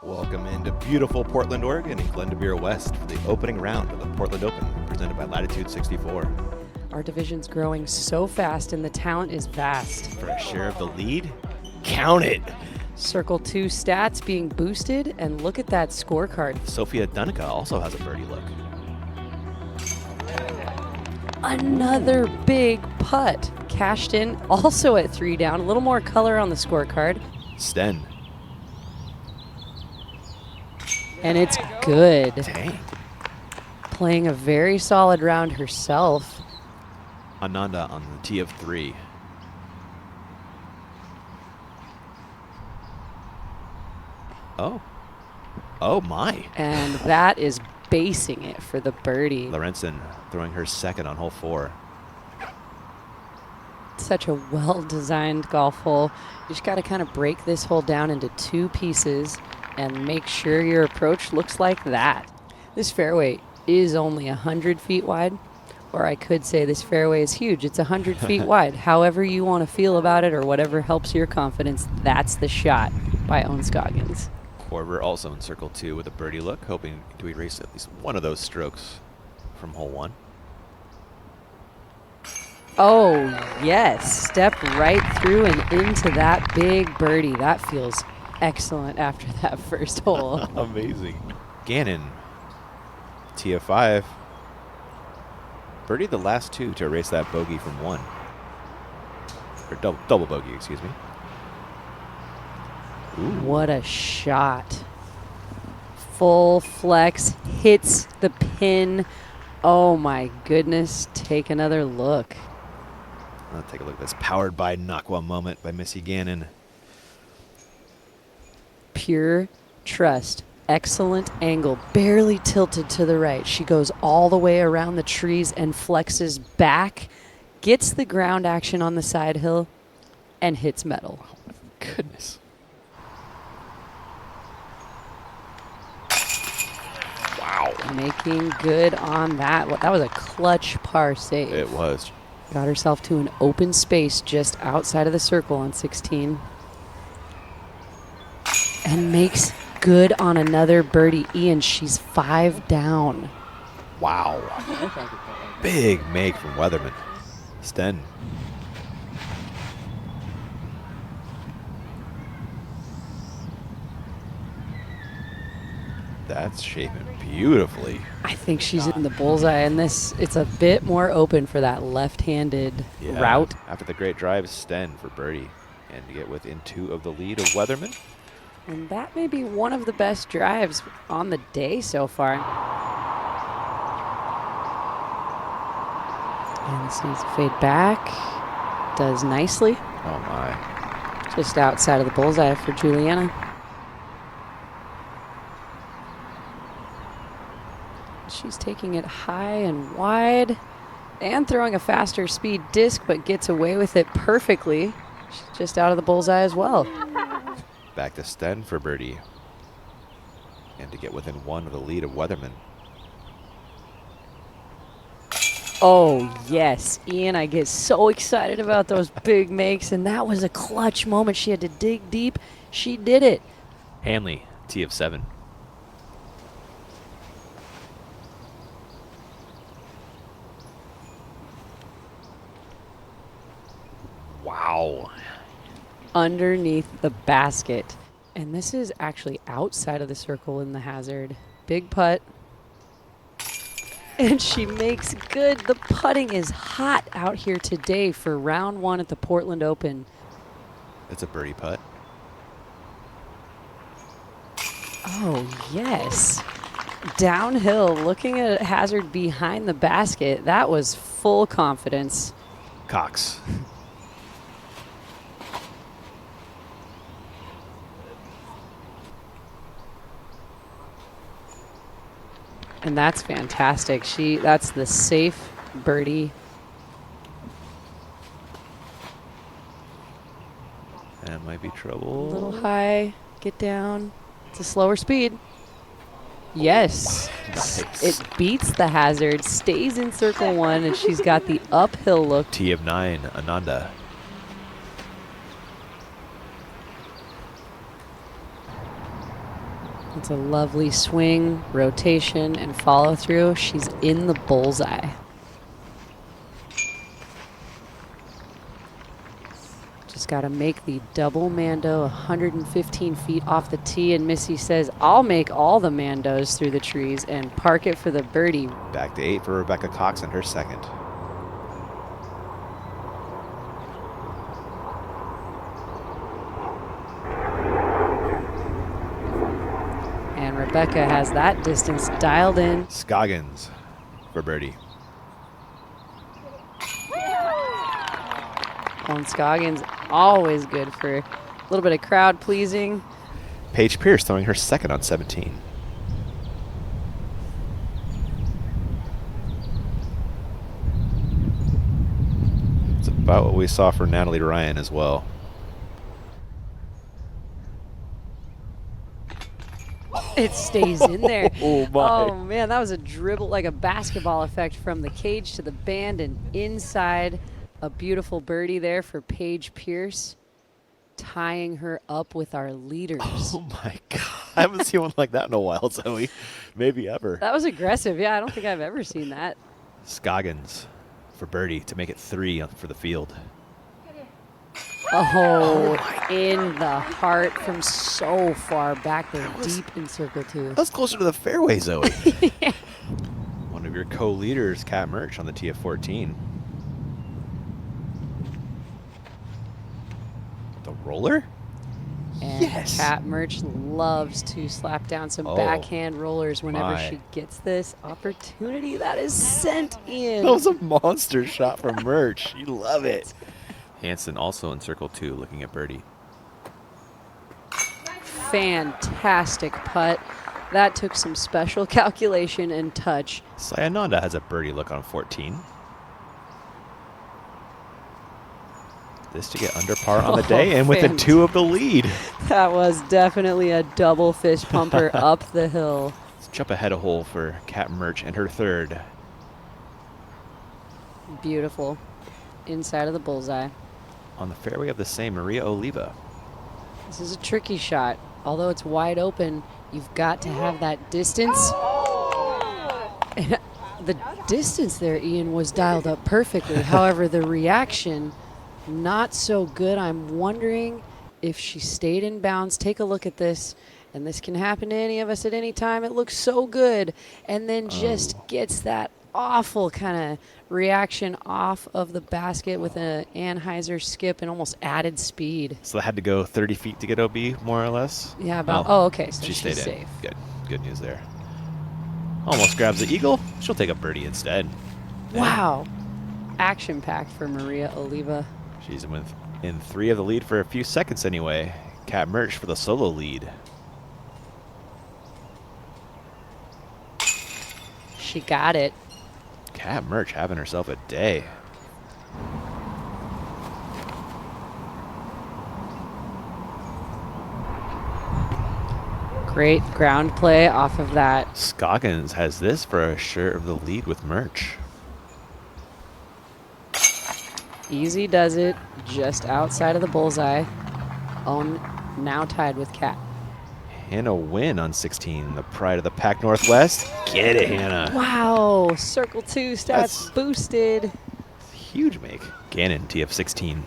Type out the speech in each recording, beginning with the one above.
Welcome into beautiful Portland, Oregon in Glendoveer West for the opening round of the Portland Open presented by Latitude 64. Our division's growing so fast and the talent is vast. For a share of the lead, count it! Circle 2 stats being boosted, and look at that scorecard. Sophia Dunica also has a birdie look. Another big putt. Cashed in, also at 3 down. A little more color on the scorecard. Sten. And it's good. Dang. Playing a very solid round herself. Ananda on the tee of 3. Oh. Oh my. And that is basing it for the birdie. Lorenzen throwing her second on hole 4. Such a well-designed golf hole. You just got to kind of break this hole down into 2 pieces and make sure your approach looks like that. This fairway is only 100 feet wide, or I could say this fairway is huge. It's 100 feet wide. However you want to feel about it or whatever helps your confidence, that's the shot by Owen Scoggins. Corver also in circle 2 with a birdie look, hoping to erase at least one of those strokes from hole 1. Oh, yes. Step right through and into that big birdie. That feels excellent after that first hole. Amazing. Gannon, tee of 5. Birdie the last 2 to erase that bogey from 1. Or double bogey, excuse me. Ooh. What a shot. Full flex, hits the pin. Oh my goodness, take another look. Let's take a look at this powered by Naqua moment by Missy Gannon. Pure trust. Excellent angle, barely tilted to the right. She goes all the way around the trees and flexes back, gets the ground action on the side hill, and hits metal. Oh my goodness. Wow. Making good on that. That was a clutch par save. It was. Got herself to an open space just outside of the circle on 16. And makes good on another birdie. Ian, she's 5 down. Wow. Big make from Weatherman. Sten. That's shaping beautifully. I think she's in the bullseye, and it's a bit more open for that left-handed route. After the great drive, Sten for birdie. And to get within 2 of the lead of Weatherman. And that may be one of the best drives on the day so far. And this needs to fade back. Does nicely. Oh my. Just outside of the bullseye for Juliana. She's taking it high and wide and throwing a faster speed disc, but gets away with it perfectly. She's just out of the bullseye as well. Back to Sten for birdie. And to get within 1 of the lead of Weatherman. Oh, yes. Ian, I get so excited about those big makes, and that was a clutch moment. She had to dig deep. She did it. Hanley, tee of 7. Wow. Underneath the basket. And this is actually outside of the circle in the hazard. Big putt. And she makes good. The putting is hot out here today for round 1 at the Portland Open. It's a birdie putt. Oh, yes. Downhill, looking at a hazard behind the basket. That was full confidence. Cox. And that's fantastic. That's the safe birdie. That might be A trouble. little high, get down. It's a slower speed. Yes. Nice. It beats the hazard, stays in circle 1, and she's got the uphill look. Tee of 9, Ananda. It's a lovely swing, rotation, and follow through. She's in the bullseye. Just got to make the double mando 115 feet off the tee, and Missy says, I'll make all the mandos through the trees and park it for the birdie. Back to 8 for Rebecca Cox in her second. And Rebecca has that distance dialed in. Scoggins for birdie. And Scoggins, always good for a little bit of crowd pleasing. Paige Pierce throwing her second on 17. It's about what we saw for Natalie Ryan as well. It stays in there. Oh, my. Oh, man, that was a dribble, like a basketball effect from the cage to the band and inside. A beautiful birdie there for Paige Pierce, tying her up with our leaders. Oh, my God. I haven't seen one like that in a while, Zoe. Maybe ever. That was aggressive. Yeah, I don't think I've ever seen that. Scoggins for birdie to make it 3 for the field. Oh, in the heart from so far back there, deep in circle 2. That was closer to the fairway, Zoe. One of your co-leaders, Kat Murch, on the tee of 14. The roller? And Yes. Kat Murch loves to slap down some backhand rollers whenever my. she gets this opportunity. That is sent in. That was a monster shot from Murch. You love it. Hansen also in circle 2 looking at birdie. Fantastic putt. That took some special calculation and touch. Sayananda has a birdie look on 14. This to get under par on the day and within 2 of the lead. That was definitely a double fist pumper up the hill. Let's jump ahead a hole for Kat Murch and her third. Beautiful. Inside of the bullseye. On the fairway of the same, Maria Oliva. This is a tricky shot. Although it's wide open, you've got to have that distance. And the distance there, Ian, was dialed up perfectly. However, the reaction, not so good. I'm wondering if she stayed in bounds. Take a look at this. And this can happen to any of us at any time. It looks so good. And then just gets that awful kind of reaction off of the basket with an Anheuser skip and almost added speed. So they had to go 30 feet to get OB, more or less? Yeah, about, oh, okay, so she stayed she's in. safe. Good news there. Almost grabs the eagle. She'll take a birdie instead. Wow. Action-packed for Maria Oliva. She's in 3 of the lead for a few seconds anyway. Kat Murch for the solo lead. She got it. Kat Murch having herself a day. Great ground play off of that. Scoggins has this for a share of the lead with Murch. Easy does it, just outside of the bullseye. Own now tied with Kat. Hannah Wynn on 16, the pride of the Pac Northwest. Get it, Hannah. Wow, circle 2 stats That's boosted. huge make. Gannon, TF 16.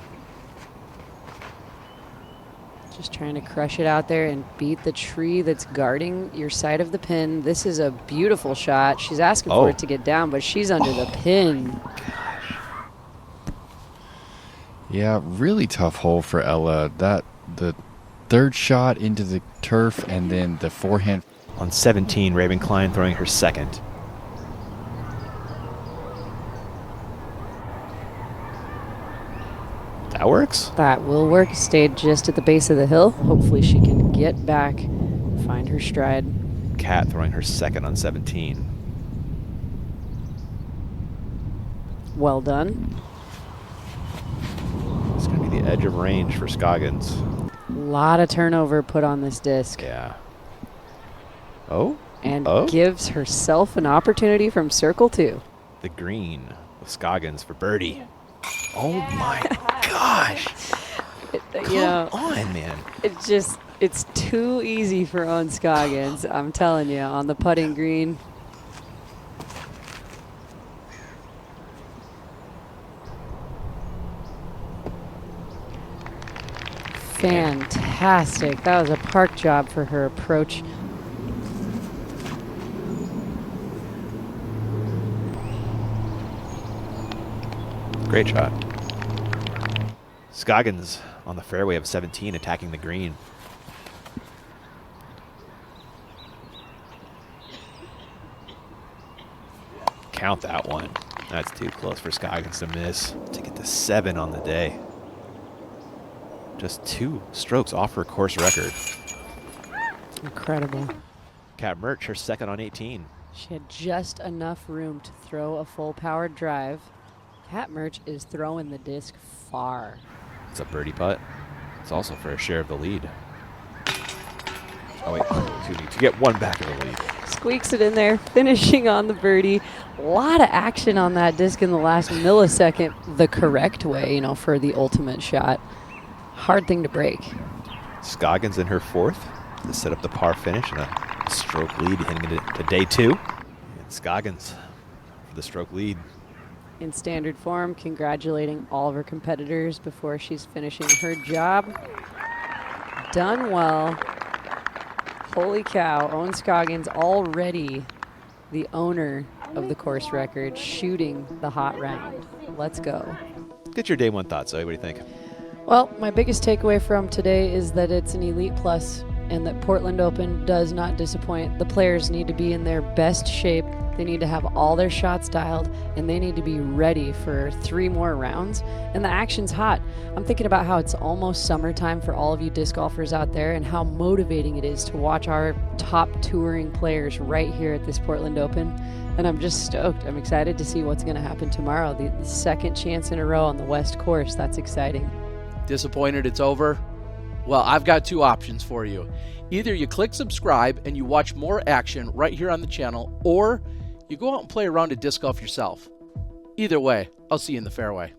Just trying to crush it out there and beat the tree that's guarding your side of the pin. This is a beautiful shot. She's asking for it to get down, but she's under the pin. Yeah, really tough hole for Ella. The third shot into the turf and then the forehand. On 17, Raven Klein throwing her second. That works? That will work. Stayed just at the base of the hill. Hopefully she can get back, find her stride. Kat throwing her second on 17. Well done. It's going to be the edge of range for Scoggins. A lot of turnover put on this disc. Yeah. Oh? And gives herself an opportunity from circle 2. The green with Scoggins for birdie. Oh my gosh. Come on, man. It It's too easy for Owen Scoggins, I'm telling you, on the putting green. Fantastic. That was a park job for her approach. Great shot. Scoggins on the fairway of 17, attacking the green. Count that one. That's too close for Scoggins to miss. To get to 7 on the day. Just 2 strokes off her course record. Incredible. Kat Mertsch, her second on 18. She had just enough room to throw a full-powered drive. Kat Mertsch is throwing the disc far. It's a birdie putt. It's also for a share of the lead. Oh, wait. Excuse me. To get 1 back of the lead. Squeaks it in there, finishing on the birdie. A lot of action on that disc in the last millisecond, the correct way, you know, for the ultimate shot. Hard thing to break. Scoggins in her 4th to set up the par finish and a stroke lead heading into day 2. And Scoggins for the stroke lead. In standard form, congratulating all of her competitors before she's finishing her job. Done well. Holy cow, Owen Scoggins already the owner of the course record, shooting the hot round. Let's go. Get your day 1 thoughts, Zoe. What do you think? Well, my biggest takeaway from today is that it's an Elite Plus and that Portland Open does not disappoint. The players need to be in their best shape. They need to have all their shots dialed, and they need to be ready for 3 more rounds. And the action's hot. I'm thinking about how it's almost summertime for all of you disc golfers out there and how motivating it is to watch our top touring players right here at this Portland Open. And I'm just stoked. I'm excited to see what's going to happen tomorrow. The 2nd chance in a row on the West Course. That's exciting. Disappointed it's over? Well, I've got 2 options for you. Either you click subscribe and you watch more action right here on the channel, or you go out and play a round of disc golf yourself. Either way, I'll see you in the fairway.